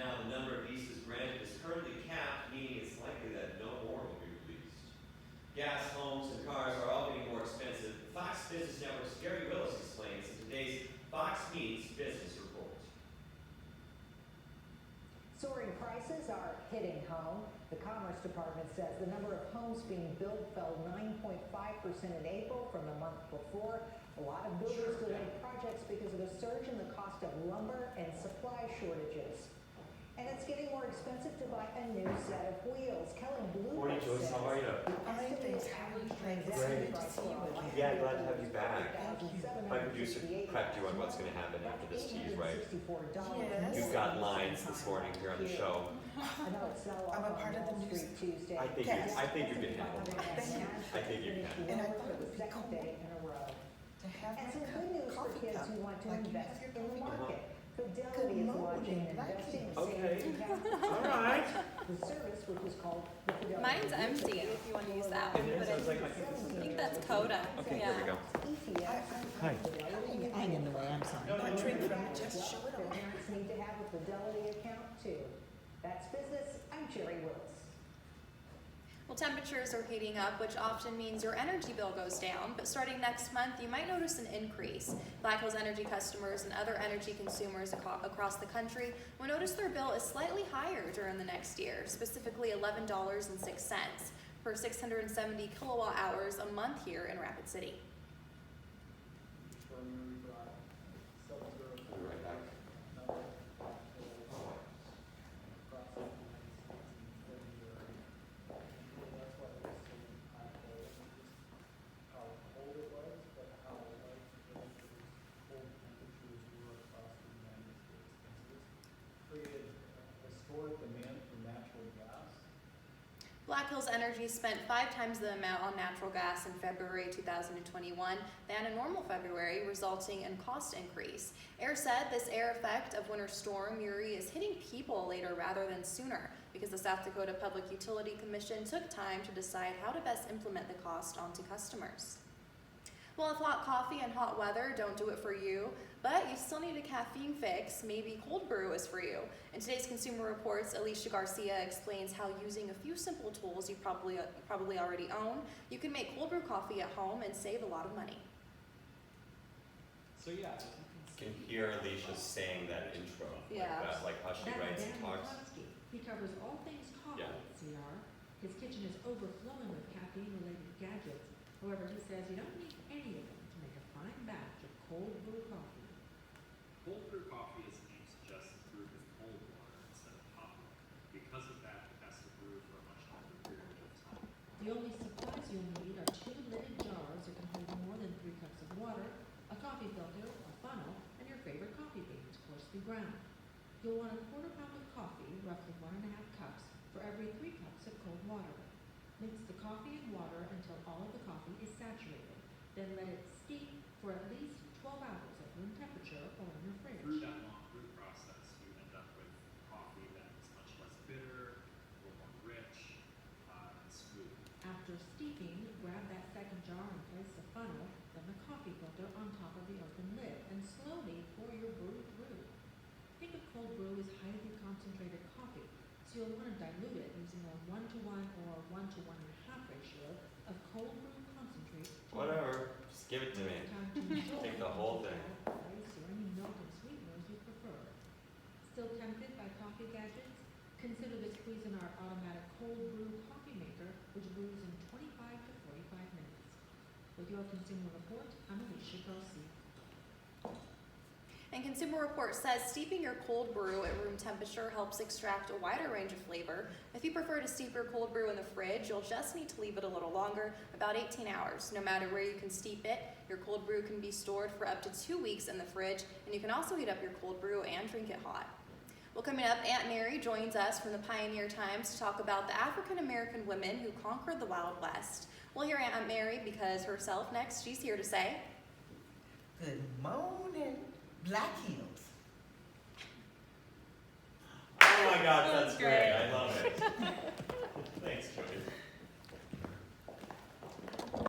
Now, the number of leases granted is currently capped, meaning it's likely that no more will be released. Gas, homes, and cars are all getting more expensive. Fox Business Network's Gary Willis explains in today's Fox Meets Business Report. Soaring prices are hitting home. The Commerce Department says the number of homes being built fell 9.5% in April from the month before. A lot of builders delayed projects because of a surge in the cost of lumber and supply shortages. And it's getting more expensive to buy a new set of wheels. Kelly Blue Morning, Joyce. How are you? Estimated average transaction price for a light Yeah, glad to have you back. $1,768. My producer prepped you on what's going to happen after this tease, right? $864. You've got lines this morning here on the show. I'm a part of the news Tuesday. I think you can handle it. I think you can. And I thought it would be cool in a row. To have And some like good news for coffee kids cup, who want to like you invest have in your the coffee cup. market. Fidelity is launching an investing and savings account. All right. The service, which is called the Fidelity. Mine's empty if you want to use that one. It is? But I was like, I think that's Coda. Okay, Yeah. here we go. Hi. I'm in the way, I'm sorry. Don't drink from it, just show it off. Parents need to have a Fidelity account too. That's business. I'm Jerry Willis. Well, temperatures are heating up, which often means your energy bill goes down. But starting next month, you might notice an increase. Black Hills Energy customers and other energy consumers across the country will notice their bill is slightly higher during the next year, specifically $11.06 per 670 kilowatt hours a month here in Rapid City. I'll be right back. Black Hills Energy spent 5 times the amount on natural gas in February 2021 than a normal February, resulting in cost increase. AIR said this air effect of Winter Storm Uri is hitting people later rather than sooner because the South Dakota Public Utility Commission took time to decide how to best implement the cost onto customers. Well, if hot coffee and hot weather don't do it for you, but you still need a caffeine fix, maybe cold brew is for you. In today's Consumer Reports, Alicia Garcia explains how using a few simple tools you probably already own, you can make cold brew coffee at home and save a lot of money. So yeah, You can hear Alicia saying that intro. Yeah. Like how she writes and talks. He covers all things coffee Yeah. at CR. His kitchen is overflowing with caffeine-related gadgets. However, he says you don't need any of them to make a fine batch of cold brew coffee. cold brew coffee is aimed to just brew with cold water instead of hot water. Because of that, it has to brew for a much longer period of time. The only supplies you'll need are 2 lidded jars that can hold more than 3 cups of water, a coffee filter, a funnel, and your favorite coffee beans, coarsely ground. You'll want a quarter pound of coffee, roughly 1.5 cups, for every 3 cups of cold water. Mix the coffee and water until all of the coffee is saturated. Then let it steep for at least 12 hours at room temperature or in your fridge. Through that long brew process, you end up with coffee that is much less bitter, a little more rich, and smooth. After steeping, grab that second jar and place the funnel, then the coffee filter on top of the open lid, and slowly pour your brew through. Think of cold brew as highly concentrated coffee, so you'll want to dilute it using a 1-to-1 or 1-to-1.5 ratio of cold brew concentrate. to Whatever. Just give it to me. Time to enjoy Take the whole what you thing. add, ice, or any milk and sweeteners you prefer. Still tempted by coffee gadgets? Consider the squeeze in our automatic cold brew coffee maker, which brews in 25 to 45 minutes. With your Consumer Report, I'm Alicia Garcia. And Consumer Report says steeping your cold brew at room temperature helps extract a wider range of flavor. If you prefer to steep your cold brew in the fridge, you'll just need to leave it a little longer, about 18 hours. No matter where you can steep it, your cold brew can be stored for up to 2 weeks in the fridge, and you can also heat up your cold brew and drink it hot. Well, coming up, Aunt Mary joins us from the Pioneer Times to talk about the African American women who conquered the Wild West. We'll hear Aunt Mary because herself next. She's here to say, Good morning, Black Hills. Oh my God, that's That's great.